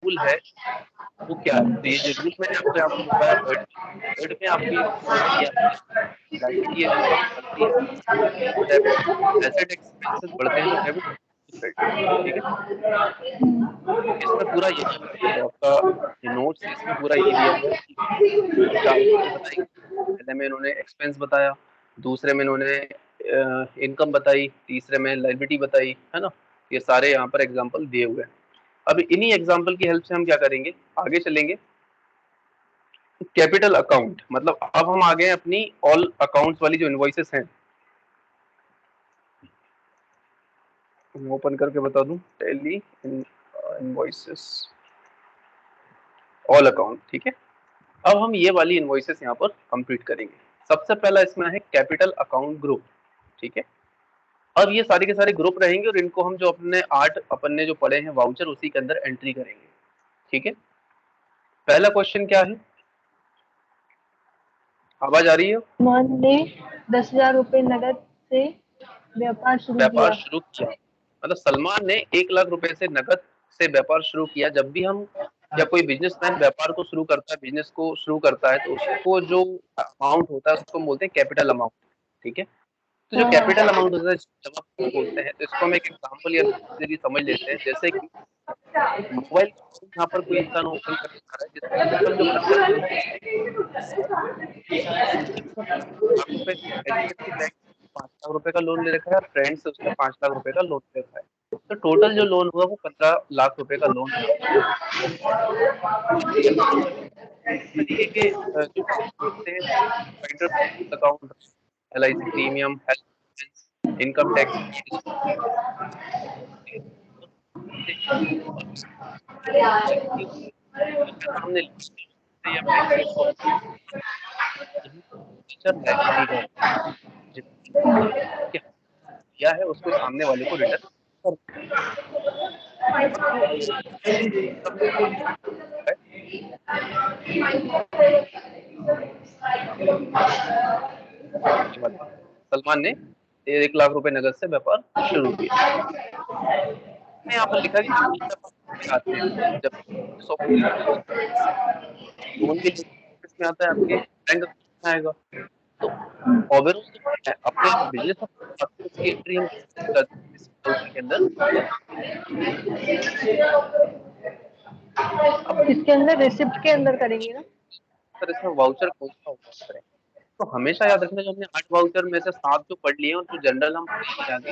Rule है वो क्या है? तो ये जो रूल मैंने आपको यहाँ पर बताया वर्ड में आपकी लाइबिलिटी है जो कम बढ़ती है डेबिट, एसेट एक्सपेंसेस बढ़ते हैं तो डेबिट, ठीक है। इसमें पूरा यही जो आपका नोट्स है इसमें पूरा यही दिया हुआ है कि 4 चीजें बताई। पहले में इन्होंने एक्सपेंस बताया, दूसरे में इन्होंने इनकम बताई, तीसरे में लायबिलिटी बताई, है ना। ये सारे यहाँ पर एग्जांपल दिए हुए हैं। अब इन्हीं एग्जांपल की हेल्प से हम क्या करेंगे, आगे चलेंगे। कैपिटल अकाउंट मतलब अब हम आ गए अपनी ऑल अकाउंट्स वाली जो इनवॉइसेस हैं, मैं ओपन करके बता दूं, टैली इनवॉइसेस ऑल अकाउंट, ठीक है। अब हम ये वाली इनवॉइसेस यहाँ पर कंप्लीट करेंगे। सबसे पहला इसमें है कैपिटल अकाउंट ग्रुप, ठीक है। अब ये सारे के सारे ग्रुप रहेंगे और इनको हम जो अपने 8 अपन ने जो पढ़े हैं वाउचर उसी के अंदर एंट्री करेंगे, ठीक है। पहला क्वेश्चन क्या है, आवाज आ रही है? सलमान ने 10,000 रुपए नगद से व्यापार शुरू किया। मतलब सलमान ने 1 लाख रुपए से नगद से व्यापार शुरू किया। जब भी हम या कोई बिजनेसमैन व्यापार को शुरू करता है, बिजनेस को शुरू करता है, तो उसको जो अमाउंट होता है उसको हम बोलते हैं कैपिटल अमाउंट, ठीक है। तो जो कैपिटल अमाउंट होता है जब आप बोलते हैं तो इसको हम एक एग्जांपल या जरिए समझ लेते हैं। जैसे कि मोबाइल यहाँ पर कोई इंसान ओपन कर रहा है जिसका इनकम जो लाख रुपए HDFC बैंक 5 लाख रुपए का लोन ले रखा है, फ्रेंड से उसने 5 लाख रुपए का लोन ले रखा है, तो टोटल जो लोन हुआ वो 15 लाख रुपए का लोन है। तरीके के जो होते हैं account, LIC premium, health, income tax, हमने या बैंक से इसको लायबिलिटी का किया है उसको सामने वाले को रिटर्न कर। सलमान ने 1 लाख रुपए नगद से व्यापार शुरू किया। यहाँ पर लिखा कि आते हैं जब लोन के इसमें आता है आपके बैंक आएगा, तो ओवरऑल अपने बिजनेस की एंट्री हम के अंदर अब इसके अंदर रिसिप्ट के अंदर करेंगे ना, सर इसमें वाउचर कौन सा करें। तो हमेशा याद रखना जो हमने 8 वाउचर में से 7 जो पढ़ लिए और जो जनरल हम जाएंगे,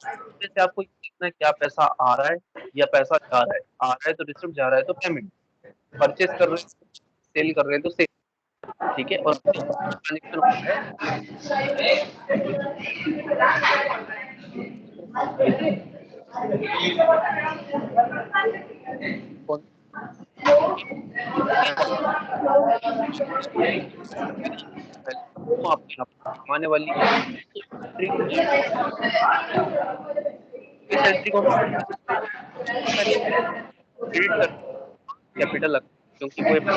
जैसे आपको कितना क्या पैसा आ रहा है या पैसा जा रहा है, आ रहा है तो रिसिप्ट, जा रहा है तो पेमेंट, परचेस कर रहे हैं, सेल कर रहे हैं तो सेल, ठीक है। और ट्रांजेक्शन होता है तो आपकी आने वाली इस एंट्री को क्रेडिट कर कैपिटल, क्योंकि वो कैपिटल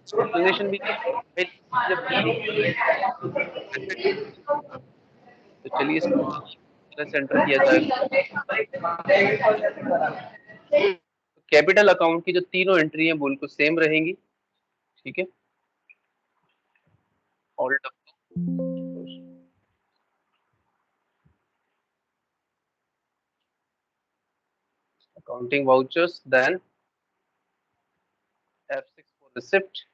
एक्सप्लेनेशन भी जब तो चलिए सेंटर किया जाएगा। कैपिटल अकाउंट की जो तीनों एंट्री हैं बिल्कुल सेम रहेंगी, ठीक है। All accounting vouchers, then F6 for receipt.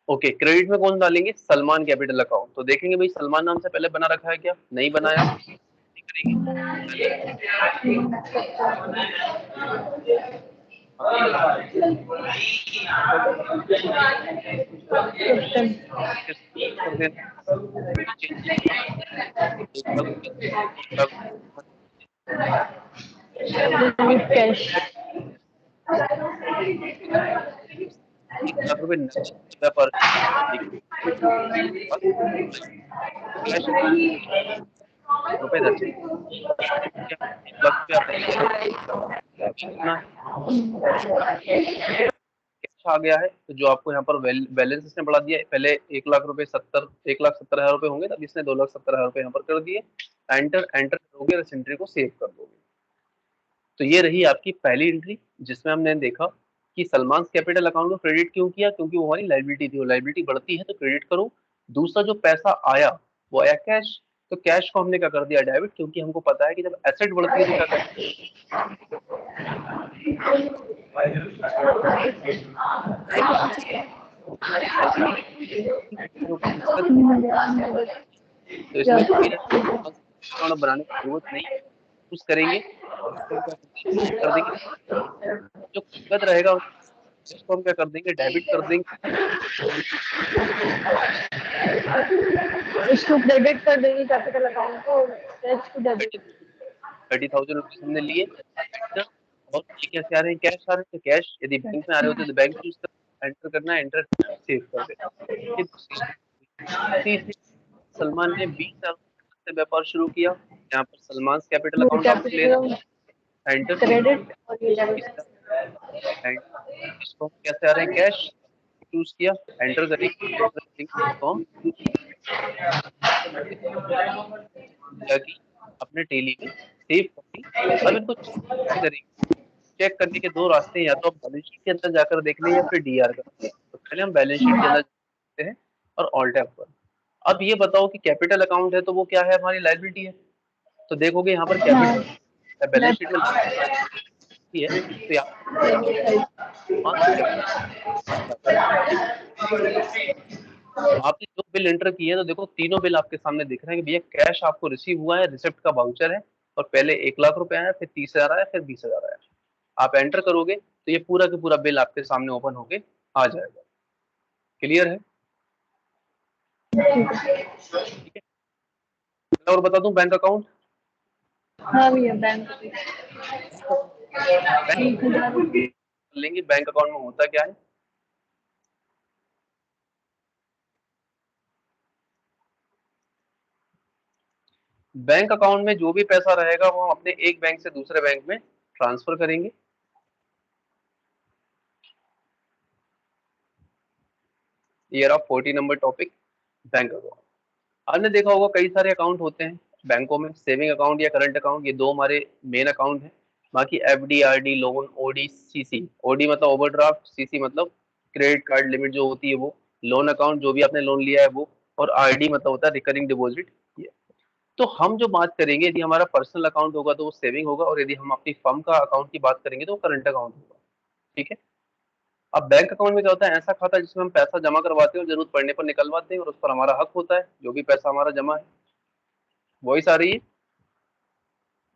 Okay, credit में कौन डालेंगे, सलमान कैपिटल अकाउंट। तो देखेंगे भाई सलमान नाम से पहले बना रखा है क्या, नहीं बनाया, कैश ₹1,00,000 नकद व्यापार, ठीक है, कैश रुपए दर्ज ₹1,00,000 आपने कितना कैश आ गया है, तो जो आपको यहाँ पर बैलेंस इसने बढ़ा दिया है, पहले ₹1,70,000 होंगे, तब इसने ₹2,70,000 यहाँ पर कर दिए। एंटर करोगे और इस एंट्री को सेव कर दोगे। तो ये रही आपकी पहली एंट्री, जिसमें हमने देखा कि सलमान कैपिटल अकाउंट को क्रेडिट क्यों किया, क्योंकि वो हमारी लायबिलिटी थी, वो लायबिलिटी बढ़ती है तो क्रेडिट करो। दूसरा जो पैसा आया वो आया कैश, तो कैश को हमने क्या कर दिया डेबिट, क्योंकि हमको पता है कि जब एसेट बढ़ती है तो क्या करते हैं, तो इसमें कोई अकाउंट बनाने की जरूरत नहीं, यूज करेंगे कर देंगे, जो नकद रहेगा उसको हम क्या कर देंगे, डेबिट कर देंगे। इसको क्रेडिट कर देंगे कैपिटल अकाउंट को, कैश को डेबिट। 30,000 रुपीज हमने लिए और ये कैसे आ रहे हैं, कैश आ रहे हैं, तो कैश यदि बैंक में आ रहे होते तो बैंक चूज कर, एंटर करना है, एंटर सेव कर देना। सलमान ने 20,000 से व्यापार शुरू किया, यहाँ पर सलमान कैपिटल अकाउंट आप ले एंटर क्रेडिट और ये डेबिट। इसको कैसे आ रहे हैं, कैश चूज किया, एंटर करेंगे, अपने टेली में सेव कर दी। अब इनको चेक करेंगे, चेक करने के दो रास्ते हैं, या तो आप बैलेंस शीट के अंदर जाकर देख लें या फिर डीआर कर। तो पहले हम बैलेंस शीट के अंदर जाते हैं और ऑल टैब पर। अब ये बताओ कि कैपिटल अकाउंट है तो वो क्या है, हमारी लायबिलिटी है, तो देखोगे यहाँ पर कैपिटल बैलेंस शीट में है, तो यहाँ आपने जो बिल एंटर किए हैं तो देखो तीनों बिल आपके सामने दिख रहे हैं कि भैया कैश आपको रिसीव हुआ है, रिसिप्ट का वाउचर है, और पहले 1,00,000 रुपए आया, फिर 30,000 आया, फिर 20,000 आया। आप एंटर करोगे तो ये पूरा का पूरा बिल आपके सामने ओपन होके आ जाएगा। क्लियर है? ठीक है, और बता दूं बैंक अकाउंट। हाँ भैया, बैंक लेंगे बैंक अकाउंट में होता क्या है, बैंक अकाउंट में जो भी पैसा रहेगा वो हम अपने एक बैंक से दूसरे बैंक में ट्रांसफर करेंगे। ये रहा 40 नंबर टॉपिक, बैंक अकाउंट। आपने देखा होगा कई सारे अकाउंट होते हैं बैंकों में, सेविंग अकाउंट या करंट अकाउंट, ये दो हमारे मेन अकाउंट हैं। बाकी FD, RD, loan, OD, CC. OD मतलब ओवरड्राफ्ट, सीसी मतलब क्रेडिट कार्ड लिमिट जो होती है वो, लोन अकाउंट जो भी आपने लोन लिया है वो, और आरडी मतलब होता है रिकरिंग डिपॉजिट। तो हम जो बात करेंगे, यदि हमारा पर्सनल अकाउंट होगा तो वो सेविंग होगा, और यदि हम अपनी फर्म का अकाउंट की बात करेंगे तो वो करंट अकाउंट होगा। ठीक है, अब बैंक अकाउंट में क्या होता है, ऐसा खाता जिसमें हम पैसा जमा करवाते हैं और जरूरत पड़ने पर निकलवाते हैं, और उस पर हमारा हक होता है जो भी पैसा हमारा जमा है। वॉइस आ रही है?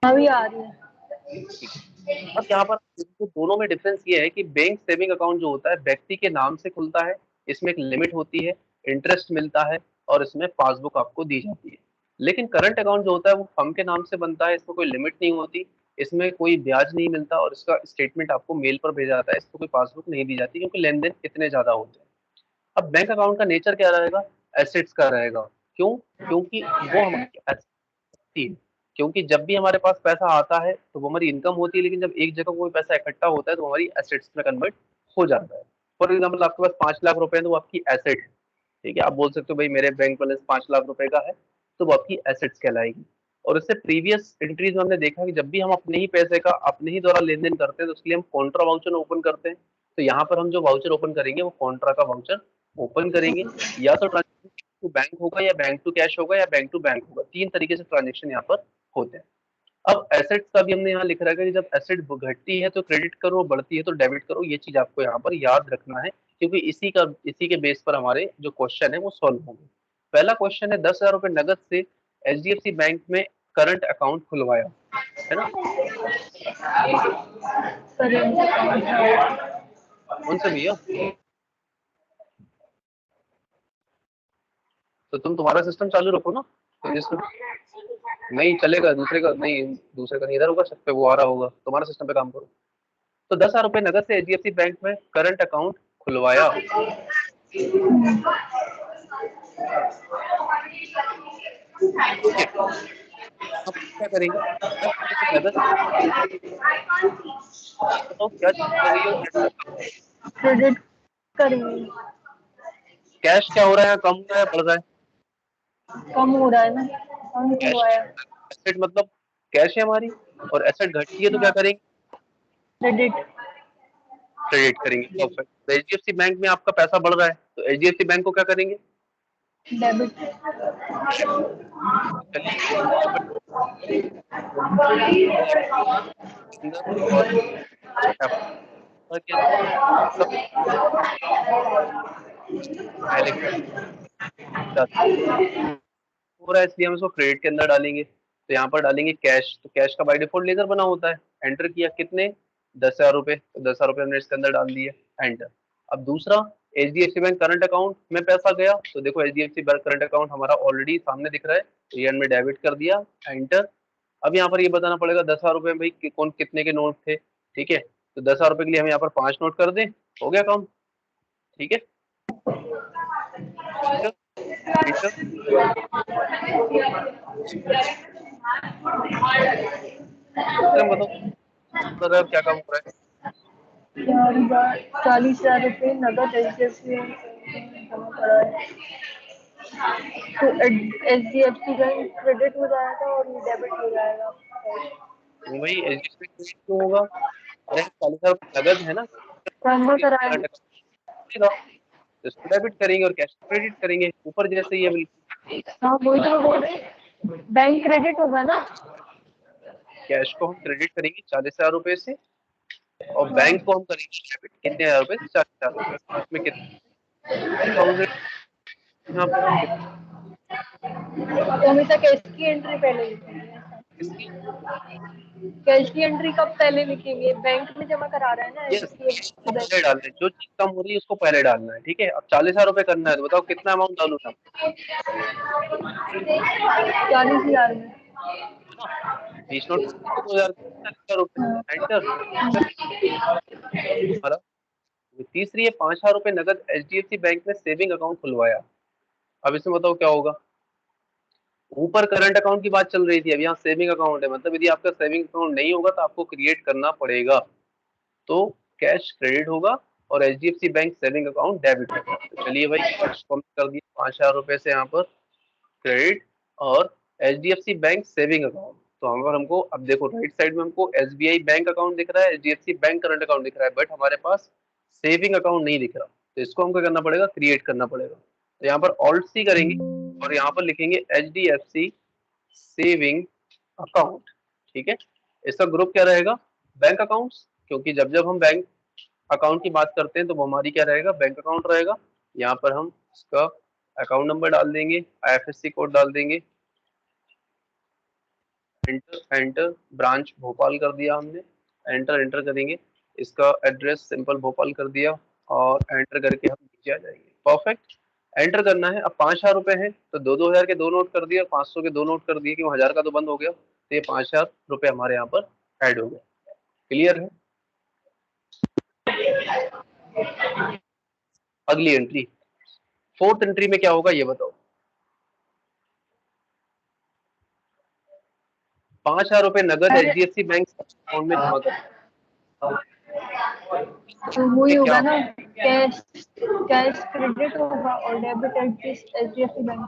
अभी आ रही है। अब यहाँ पर दोनों में डिफरेंस ये है कि बैंक सेविंग अकाउंट जो होता है व्यक्ति के नाम से खुलता है, इसमें एक लिमिट होती है, इंटरेस्ट मिलता है, और इसमें पासबुक आपको दी जाती है। लेकिन करंट अकाउंट जो होता है वो फर्म के नाम से बनता है, इसमें कोई लिमिट नहीं होती, इसमें कोई ब्याज नहीं मिलता, और इसका स्टेटमेंट आपको मेल पर भेजा जाता है, इसको कोई पासबुक नहीं दी जाती क्योंकि लेन देन इतने ज्यादा होते हैं। अब बैंक अकाउंट का नेचर क्या रहेगा, एसेट्स का रहेगा। क्यों? क्योंकि वो हमारी है, क्योंकि जब भी हमारे पास पैसा आता है तो वो हमारी इनकम होती है, लेकिन जब एक जगह कोई पैसा इकट्ठा होता है तो हमारी एसेट्स में कन्वर्ट हो जाता है। फॉर एग्जाम्पल आपके पास 5,00,000 रुपए है तो वो आपकी एसेट है। ठीक है, आप बोल सकते हो भाई मेरे बैंक बैलेंस 5,00,000 रुपए का है, तो वो आपकी एसेट्स कहलाएगी। और इससे प्रीवियस एंट्रीज में हमने देखा कि जब भी हम अपने ही पैसे का अपने ही द्वारा लेन देन करते हैं तो उसके लिए हम कॉन्ट्रा वाउचर ओपन करते हैं। तो यहाँ पर हम जो वाउचर ओपन करेंगे वो कॉन्ट्रा का वाउचर ओपन करेंगे, या तो ट्रांजेक्शन टू बैंक होगा, या बैंक टू कैश होगा, या बैंक टू बैंक होगा। तीन तरीके से ट्रांजेक्शन यहाँ पर होते हैं। अब एसेट्स का भी हमने यहाँ लिख रखा है कि जब एसेट घटती है तो क्रेडिट करो, बढ़ती है तो डेबिट करो। ये चीज आपको यहाँ पर याद रखना है, क्योंकि इसी के बेस पर हमारे जो क्वेश्चन है वो सॉल्व होंगे। पहला क्वेश्चन है 10,000 रुपए नगद से एचडीएफसी बैंक में करंट अकाउंट खुलवाया, है ना? कौन सा भैया? तो तुम्हारा सिस्टम चालू रखो ना, तो जिसमें नहीं चलेगा दूसरे का नहीं, दूसरे का नहीं, इधर होगा छत पे वो आ रहा होगा, तुम्हारा सिस्टम पे काम करो। तो 10,000 रुपए नगद से एचडीएफसी बैंक में करंट अकाउंट खुलवाया। ठीक है, आप क्या करेंगे, 10,000 रुपए नगद से बताओ क्या चीज कर रही हो, क्रेडिट करेंगे। कैश क्या हो रहा है, कम हो रहा है, बढ़ रहा है? कम हो रहा है ना, कम कैश, खुलवाया। एसेट मतलब कैश है हमारी, और एसेट घटती है तो क्या हाँ, करेंगे, क्रेडिट। क्रेडिट करेंगे। परफेक्ट। तो एचडीएफसी बैंक में आपका पैसा बढ़ रहा है तो एचडीएफसी बैंक को क्या करेंगे, डेबिट। चलिए डेबिट के अंदर, और एप्पल के अंदर सब पहले हो रहा है, इसलिए हम इसको क्रेडिट के अंदर डालेंगे। तो यहाँ पर डालेंगे कैश, तो कैश का बाय डिफॉल्ट लेजर बना होता है। एंटर किया, कितने, 10,000 रुपए, तो 10,000 रुपए हमने इसके अंदर डाल दिए, एंटर। अब दूसरा, एचडीएफसी बैंक करंट अकाउंट में पैसा गया, तो देखो एचडीएफसी बैंक करंट अकाउंट हमारा ऑलरेडी सामने दिख रहा है, तो ये हमने डेबिट कर दिया, एंटर। अब यहाँ पर ये बताना पड़ेगा 10,000 रुपए में भाई कौन कितने के नोट थे, ठीक है। तो 10,000 रुपए के लिए हम यहाँ पर 5 नोट कर दें, हो गया काम, ठीक है। Enter, enter. सिस्टम बताओ क्या काम हो रहा है। 40,000 रुपये नगद एचडीएफसी जमा करा है। तो एचडीएफसी बैंक क्रेडिट हो जाएगा और ये डेबिट हो जाएगा। भाई एचडीएफसी क्रेडिट क्यों होगा, अरे 40,000 रुपए नगद है ना, ट्रांसफर कराया। करंट अकाउंट, तो इसको डेबिट करेंगे और कैश क्रेडिट करेंगे, ऊपर जैसे ही है बिल्कुल। हाँ, वही तो मैं बोल रही हूँ। बैंक क्रेडिट होगा ना। कैश को हम क्रेडिट करेंगे 40,000 रुपए से, और हाँ, बैंक को हम करेंगे डेबिट कितने हजार रुपए से, 40,000 रुपए से। इसमें कितने 10,000, यहाँ पर हम कितने, तो हमेशा कैश की एंट्री पहले लिखेंगे। इसकी, कैश की एंट्री कब पहले लिखेंगे, बैंक में जमा करा रहे हैं ना यस, एचडीएफसी को बैंक। पहले डालना है, जो चीज कम हो रही है उसको पहले डालना है, ठीक है। अब 40,000 रुपए करना है, तो बताओ कितना अमाउंट डालू मैं, 40,000 में। 20 नोट 2,000, 40,000 रुपए, एंटर। हमारा तीसरी है, 5,000 रुपए नगद एचडीएफसी बैंक में सेविंग अकाउंट खुलवाया। अब इसमें बताओ क्या होगा, ऊपर करंट अकाउंट की बात चल रही थी, अब यहाँ सेविंग अकाउंट है, मतलब यदि आपका सेविंग अकाउंट नहीं होगा तो आपको क्रिएट करना पड़ेगा। तो कैश क्रेडिट होगा और HDFC bank saving account debit होगा। तो चलिए भाई, कैश को हमने कर दिया 5,000 रुपए से यहाँ पर क्रेडिट, और एचडीएफसी बैंक सेविंग अकाउंट, तो हम हमको अब देखो राइट साइड में हमको एसबीआई बैंक अकाउंट दिख रहा है, एचडीएफसी बैंक करंट अकाउंट दिख रहा है, बट हमारे पास सेविंग अकाउंट नहीं दिख रहा, तो इसको हमको करना पड़ेगा, क्रिएट करना पड़ेगा। तो यहाँ पर ऑल्ट सी करेंगे और यहाँ पर लिखेंगे एचडीएफसी सेविंग अकाउंट, ठीक है। इसका ग्रुप क्या रहेगा, बैंक अकाउंट्स, क्योंकि जब जब हम बैंक अकाउंट की बात करते हैं तो वो हमारी क्या रहेगा, बैंक अकाउंट रहेगा। यहाँ पर हम इसका अकाउंट नंबर डाल देंगे, आईएफएससी कोड डाल देंगे, एंटर, एंटर। ब्रांच भोपाल कर दिया हमने, एंटर, एंटर करेंगे। इसका एड्रेस सिंपल भोपाल कर दिया, और एंटर करके हम नीचे आ जाएंगे। परफेक्ट, एंटर करना है। अब 5,000 रुपए हैं तो 2-2 हजार के दो नोट कर दिए और 500 के दो नोट कर दिए, क्यों 1,000 का तो बंद हो गया, तो ये 5,000 रुपए हमारे यहाँ पर ऐड हो गए। क्लियर है। अगली एंट्री, फोर्थ एंट्री में क्या होगा ये बताओ, 5,000 रुपए नगद अरे, एचडीएफसी बैंक अकाउंट में जमा कर, तो वही क्या होगा ना, कैश कैश क्रेडिट होगा और debit HDFC bank.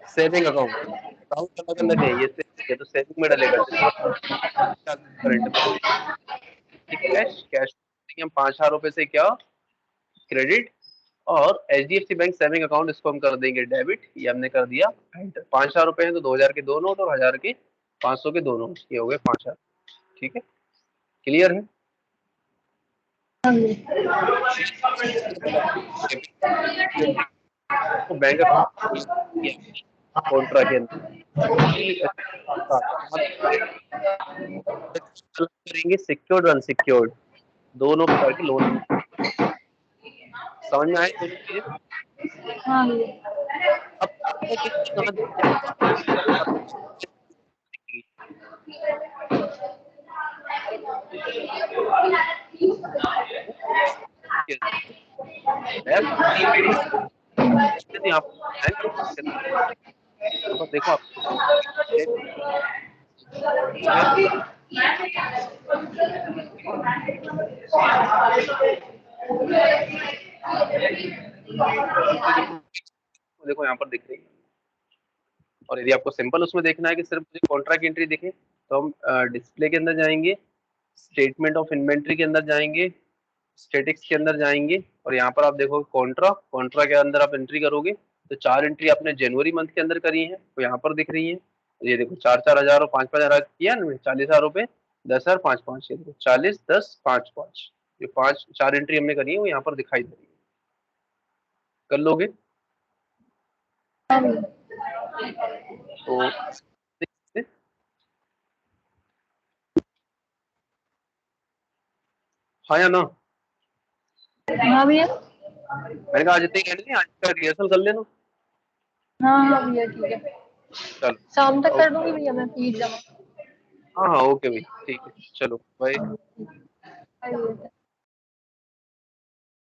Saving account, account अलग अलग है, ये तो सेविंग में डलेगा, करंट में, कैश, कैश हम 5,000 रुपए से क्या, क्रेडिट, और एचडीएफसी बैंक सेविंग अकाउंट इसको हम कर देंगे डेबिट, ये हमने कर दिया एंटर। 5,000 रुपए हैं तो 2,000 के दो नोट और 1,000 के 500 के दो नोट, ये हो गए 5,000, ठीक है। क्लियर है। तो बैंक कॉन्ट्रा के अंदर करेंगे, सिक्योर्ड और अनसिक्योर्ड दोनों प्रकार के लोन, समझ में आए दोनों चीजें। हाँ, अब यहाँ पर देखो आप देखो यहाँ पर दिख रही है। और यदि आपको सिंपल उसमें देखना है कि सिर्फ मुझे कॉन्ट्रा की एंट्री दिखे तो हम डिस्प्ले के अंदर जाएंगे, स्टेटमेंट ऑफ इन्वेंट्री के अंदर जाएंगे, स्टेटिक्स के अंदर जाएंगे और यहाँ पर आप देखो कॉन्ट्रा, कॉन्ट्रा के अंदर आप एंट्री करोगे तो 4 एंट्री आपने जनवरी मंथ के अंदर करी है तो यहाँ पर दिख रही है। ये देखो 4-4 हजार और 5-5 हजार किया ना, 40,000 रुपए, 10,000, 5-5, ये देखो 40, 10, 5-5, ये 4 एंट्री हमने करी है वो यहाँ पर दिखाई दे रही है। कर लोगे तो हाँ या ना? हाँ भैया। मैंने कहा आज इतने कहने नहीं, आज का रिहर्सल कर लेना। हाँ हाँ भैया ठीक है, चलो शाम तक कर दूंगी भैया मैं फीस जमा। हाँ हाँ ओके भाई, ठीक है, चलो बाय। हाँ भैया।